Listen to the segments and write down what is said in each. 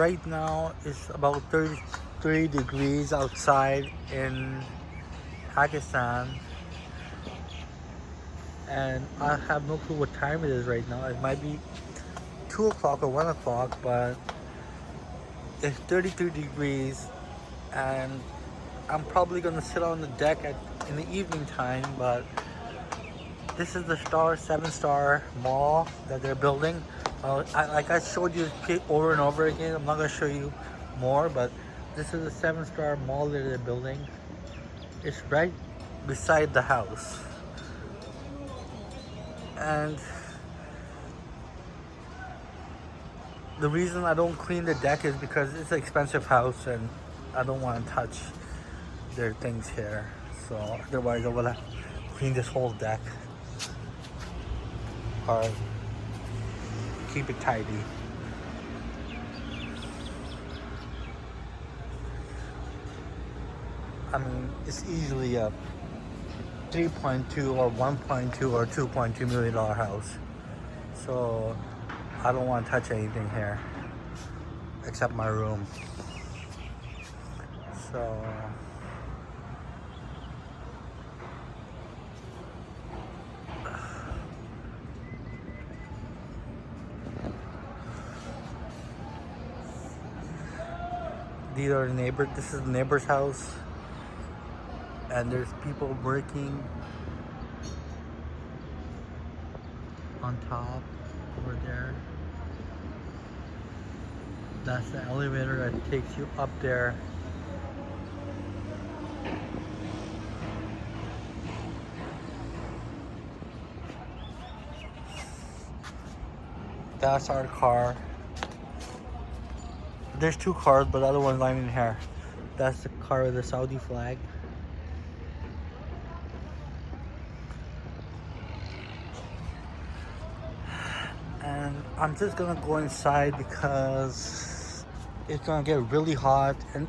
Right now it's about 33 degrees outside in Pakistan, and I have no clue what time it is right now. It might be 2 o'clock or 1 o'clock, but it's 33 degrees, and I'm probably gonna sit on the deck in the evening time. But this is the seven-star mall that they're building. Like I showed you over and over again, I'm not gonna show you more, but this is a seven-star mall that they're building. It's right beside the house, and the reason I don't clean the deck is because it's an expensive house, and I don't want to touch their things here. So otherwise, I would have cleaned this whole deck or keep it tidy. I mean, it's easily a 3.2 or 1.2 or 2.2 million dollar house. So I don't want to touch anything here except my room. So these are the neighbors. This is the neighbor's house, and there's people working on top over there. That's the elevator that takes you up there. That's our car. There's two cars, but the other one's not even here. That's the car with the Saudi flag. And I'm just gonna go inside because it's gonna get really hot, and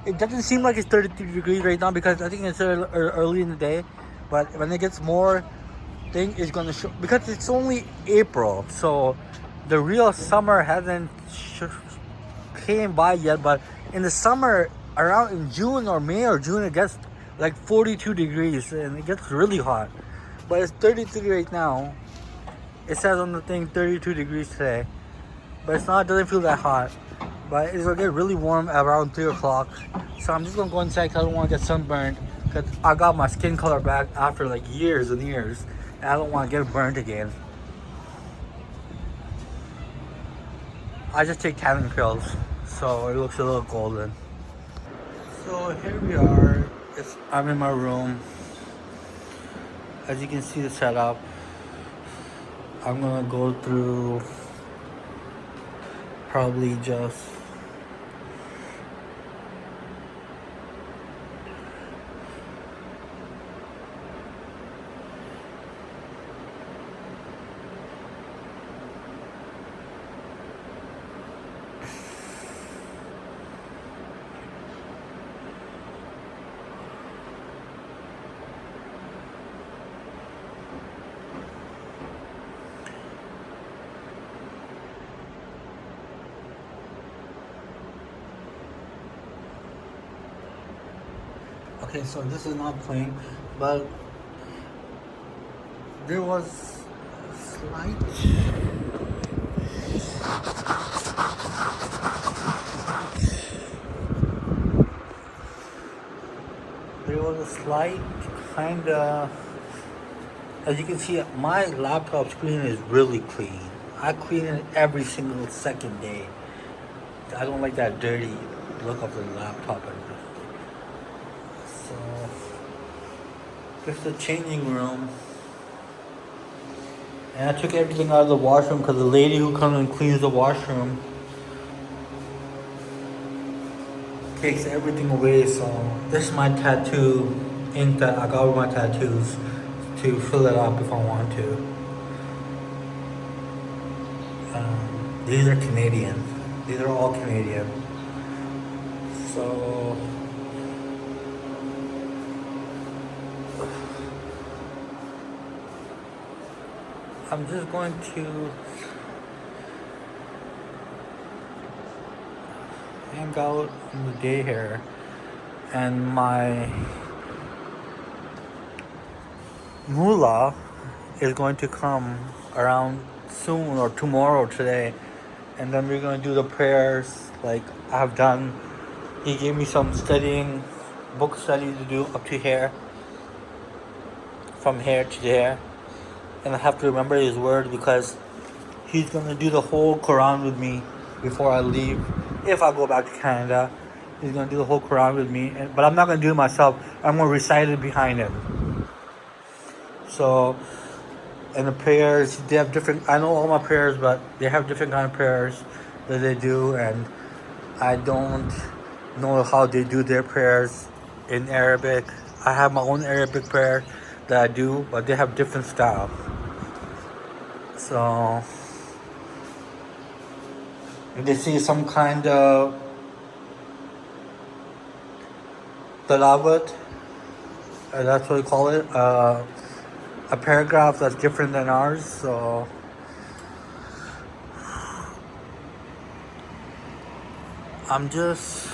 it doesn't seem like it's 33 degrees right now because I think it's early in the day, but when it gets more thing is gonna show, because it's only April, so the real summer hasn't came by yet. But in the summer, around in June or May or June, it gets like 42 degrees and it gets really hot. But it's 33 right now. It says on the thing 32 degrees today, but it's not. It doesn't feel that hot. But it's gonna get really warm around 3 o'clock. So I'm just gonna go inside because I don't want to get sunburned. Because I got my skin color back after like years and years, and I don't want to get burnt again. I just take tanning pills, so it looks a little golden. So here we are. I'm in my room. As you can see the setup. I'm gonna go through probably just okay, so this is not playing, but there was a slight kind of, as you can see, my laptop screen is really clean. I clean it every single second day. I don't like that dirty look of the laptop. So this is the changing room. And I took everything out of the washroom because the lady who comes and cleans the washroom takes everything away. So this is my tattoo ink that I got with my tattoos to fill it up if I want to. These are Canadian. These are all Canadian. So I'm just going to hang out in the day here, and my mullah is going to come around soon or tomorrow today, and then we're going to do the prayers like I've done. He gave me some studying, book study to do up to here, from here to there, and I have to remember his word because he's going to do the whole Quran with me before I leave. If I go back to Canada, he's going to do the whole Quran with me, but I'm not going to do it myself. I'm going to recite it behind him. So, and the prayers, they have different, I know all my prayers, but they have different kind of prayers that they do, and I don't know how they do their prayers in Arabic. I have my own Arabic prayer that I do, but they have different style. So, if they see some kind of tilawat, that's what we call it, a paragraph that's different than ours. So I'm just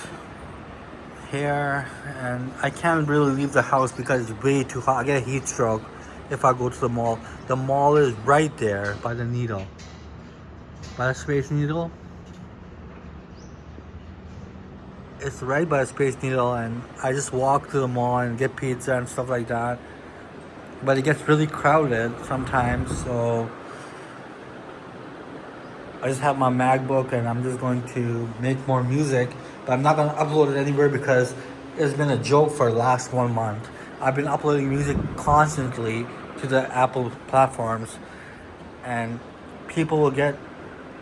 here, and I can't really leave the house because it's way too hot. I get a heat stroke if I go to the mall. The mall is right there by the Needle, by the Space Needle. It's right by the Space Needle, and I just walk to the mall and get pizza and stuff like that. But it gets really crowded sometimes, so I just have my MacBook and I'm just going to make more music, but I'm not going to upload it anywhere because it's been a joke for the last 1 month. I've been uploading music constantly to the Apple platforms, and people will get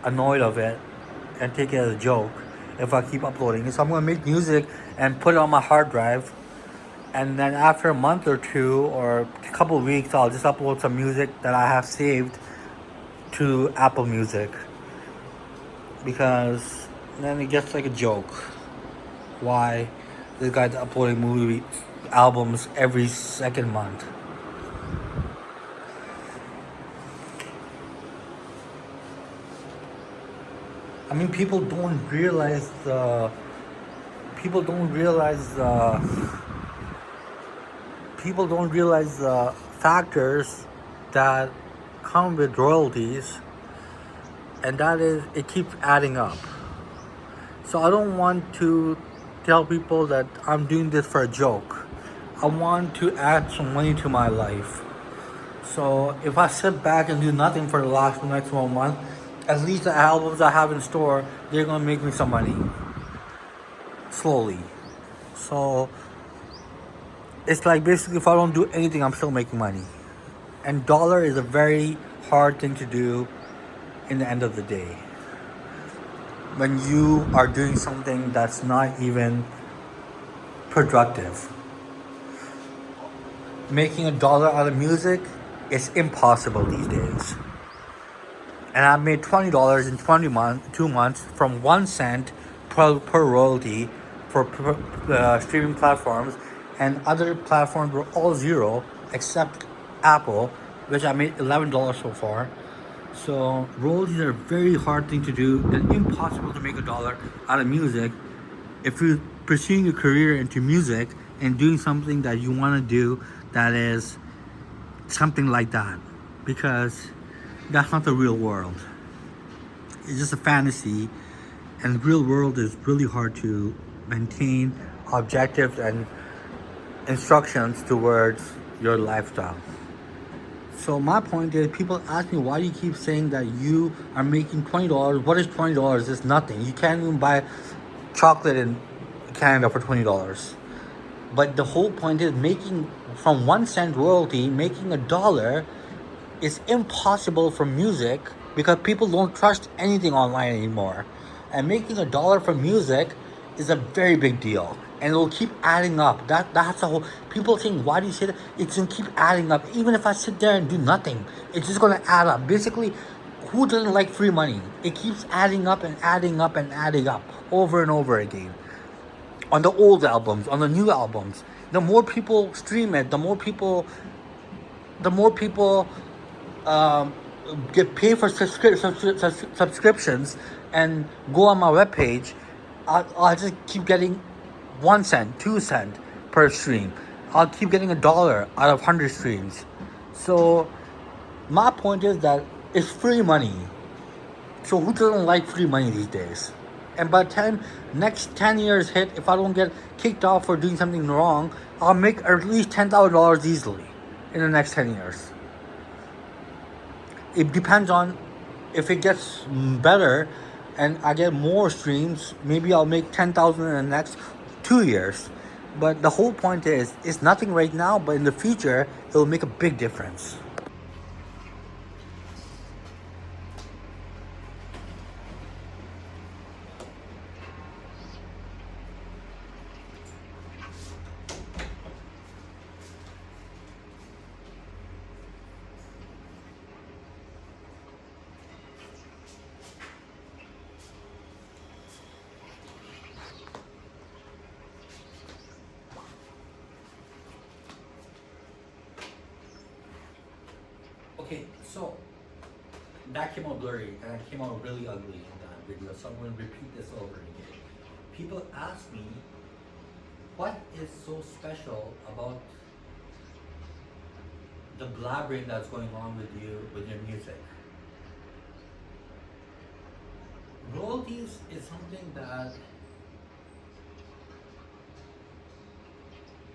annoyed of it and take it as a joke if I keep uploading it. So I'm going to make music and put it on my hard drive, and then after a month or two or a couple of weeks, I'll just upload some music that I have saved to Apple Music, because then it gets like a joke. Why this guy's uploading movie albums every second month? I mean, people don't realize the factors that come with royalties, and that is, it keeps adding up. So I don't want to tell people that I'm doing this for a joke. I want to add some money to my life. So if I sit back and do nothing for the next 1 month, at least the albums I have in store, they're gonna make me some money slowly. So it's like basically if I don't do anything, I'm still making money. And dollar is a very hard thing to do in the end of the day, when you are doing something that's not even productive. Making $1 out of music is impossible these days. And I made $20 in 2 months from 1 cent per royalty for streaming platforms, and other platforms were all zero except Apple, which I made $11 so far. So royalties are a very hard thing to do and impossible to make $1 out of music if you're pursuing a career into music and doing something that you want to do that is something like that, because that's not the real world. It's just a fantasy, and the real world is really hard to maintain objectives and instructions towards your lifestyle. So my point is, people ask me, why do you keep saying that you are making $20? What is $20? It's nothing. You can't even buy chocolate in Canada for $20. But the whole point is, making from 1 cent royalty, making $1 is impossible for music because people don't trust anything online anymore. And making $1 for music is a very big deal, and it will keep adding up. That's the whole. People think, why do you say that? It's gonna keep adding up. Even if I sit there and do nothing, it's just gonna add up. Basically, who doesn't like free money? It keeps adding up and adding up and adding up over and over again. On the old albums, on the new albums, the more people stream it, the more people get paid for subscriptions and go on my webpage. I'll just keep getting 1 cent, 2 cent per stream. I'll keep getting $1 out of 100 streams. So my point is that it's free money. So who doesn't like free money these days? And by the time next 10 years hit, if I don't get kicked off for doing something wrong, I'll make at least $10,000 easily in the next 10 years. It depends on if it gets better and I get more streams, maybe I'll make 10,000 in the next 2 years. But the whole point is, it's nothing right now, but in the future, it will make a big difference. Okay, so that came out blurry and it came out really ugly in that video, so I'm going to repeat this over again. People ask me, what is so special about the blabbering that's going on with you, with your music? Royalties is something that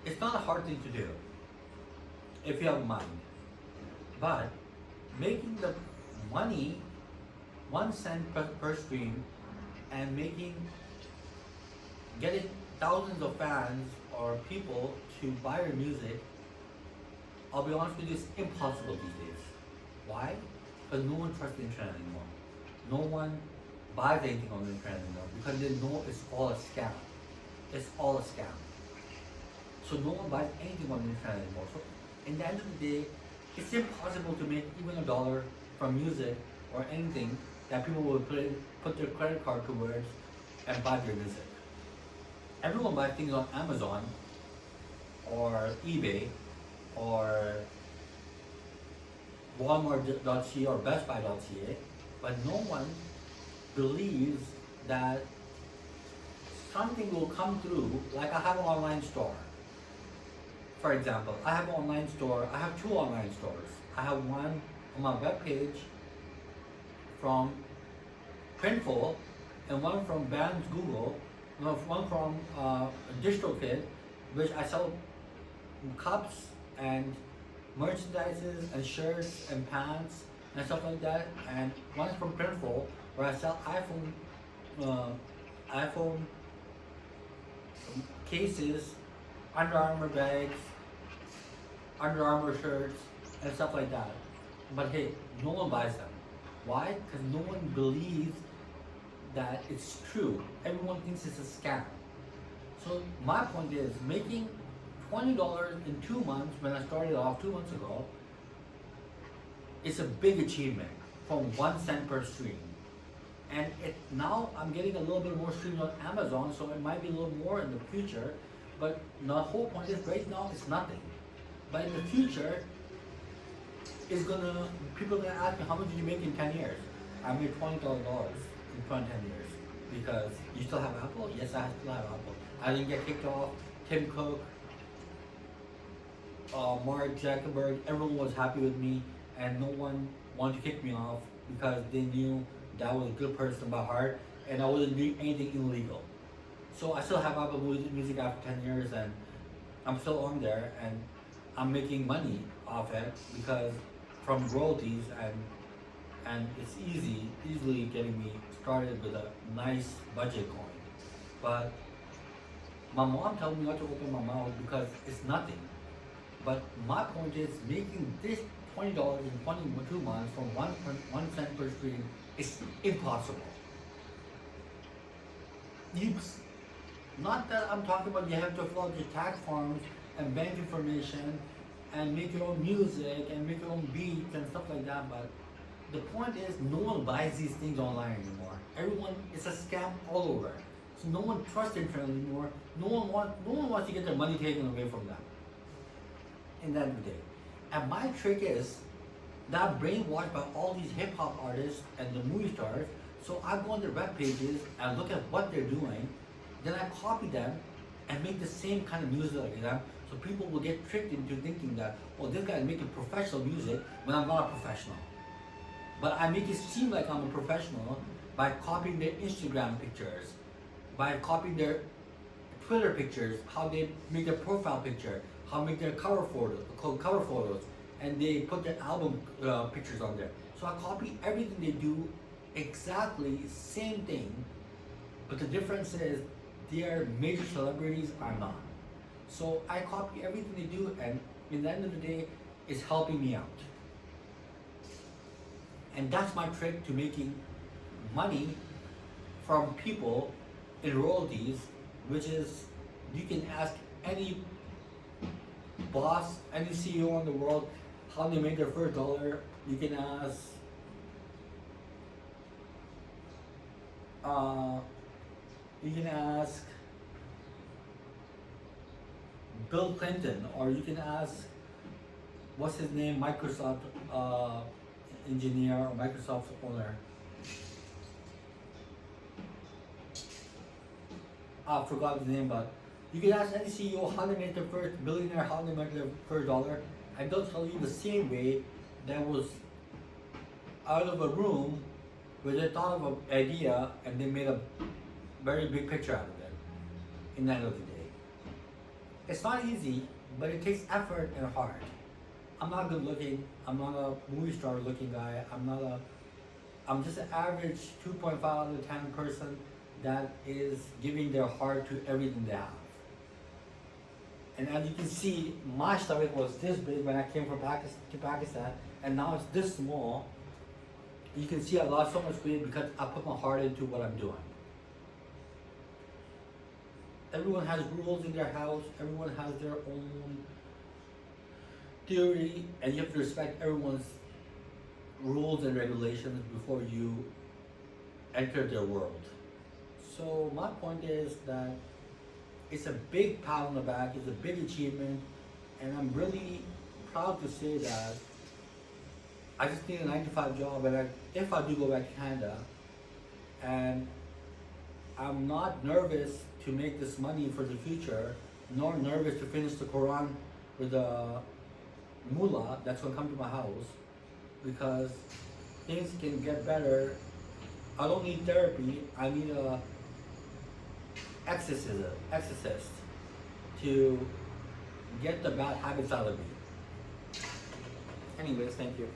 it's not a hard thing to do if you have a mind. But making the money 1 cent per stream and getting thousands of fans or people to buy your music, I'll be honest with you, it's impossible these days. Why? Because no one trusts the internet anymore. No one buys anything on the internet anymore because they know it's all a scam. It's all a scam. So no one buys anything on the internet anymore. So in the end of the day, it's impossible to make even $1 from music or anything that people will put their credit card towards and buy their music. Everyone buys things on Amazon or eBay or Walmart.ca or BestBuy.ca, but no one believes that something will come through. Like I have an online store. For example, I have an online store. I have 2 online stores. I have one on my webpage from Printful and one from Bands Google, one from DistroKid, which I sell cups and merchandises and shirts and pants and stuff like that. And one is from Printful, where I sell iPhone cases, Under Armour bags, Under Armour shirts, and stuff like that. But hey, no one buys them. Why? Because no one believes that it's true. Everyone thinks it's a scam. So my point is, making $20 in 2 months when I started off 2 months ago, it's a big achievement from 1 cent per stream. And now I'm getting a little bit more streams on Amazon, so it might be a little more in the future. But the whole point is, right now it's nothing. But in the future, people are gonna ask me, how much did you make in 10 years? I made $20,000 in 10 years. Because you still have Apple? Yes, I still have Apple. I didn't get kicked off. Tim Cook, Mark Zuckerberg, everyone was happy with me, and no one wanted to kick me off because they knew that I was a good person by heart and I wasn't doing anything illegal. So I still have Apple Music after 10 years, and I'm still on there, and I'm making money off it because from royalties, and it's easily getting me started with a nice budget coin. But my mom told me not to open my mouth because it's nothing. But my point is, making this $20 in 22 months from 1 cent per stream is impossible. Not that I'm talking about you have to fill out your tax forms and bank information and make your own music and make your own beats and stuff like that, but the point is, no one buys these things online anymore. It's a scam all over. So no one trusts the internet anymore. No one wants to get their money taken away from them. In that day. And my trick is that I'm brainwashed by all these hip hop artists and the movie stars, So I go on their web pages and look at what they're doing, then I copy them and make the same kind of music like them. So people will get tricked into thinking that, oh, this guy is making professional music when I'm not a professional. But I make it seem like I'm a professional by copying their Instagram pictures, by copying their Twitter pictures, how they make their profile picture, how they make their cover photos, and they put their album pictures on there. So I copy everything they do, exactly same thing, but the difference is they are major celebrities, I'm not. So I copy everything they do, and in the end of the day, it's helping me out. And that's my trick to making money from people in royalties, which is, you can ask any boss, any CEO in the world how they made their first dollar. You can ask Bill Clinton, or you can ask, what's his name, Microsoft engineer or Microsoft owner. I forgot his name, but you can ask any CEO how they made their first billionaire, how they made their first dollar, and they'll tell you the same way that was out of a room where they thought of an idea and they made a very big picture out of it in the end of the day. It's not easy, but it takes effort and heart. I'm not good looking, I'm not a movie star looking guy, I'm just an average 2.5 out of 10 person that is giving their heart to everything they have. And as you can see, my stomach was this big when I came from Pakistan, and now it's this small. You can see I lost so much weight because I put my heart into what I'm doing. Everyone has rules in their house, everyone has their own theory, and you have to respect everyone's rules and regulations before you enter their world. So my point is that it's a big pat on the back, it's a big achievement, and I'm really proud to say that I just need a 9-to-5 job, and if I do go back to Canada, and I'm not nervous to make this money for the future, nor nervous to finish the Quran with the mullah that's going to come to my house, because things can get better. I don't need therapy, I need a exorcist to get the bad habits out of me. Anyways, thank you.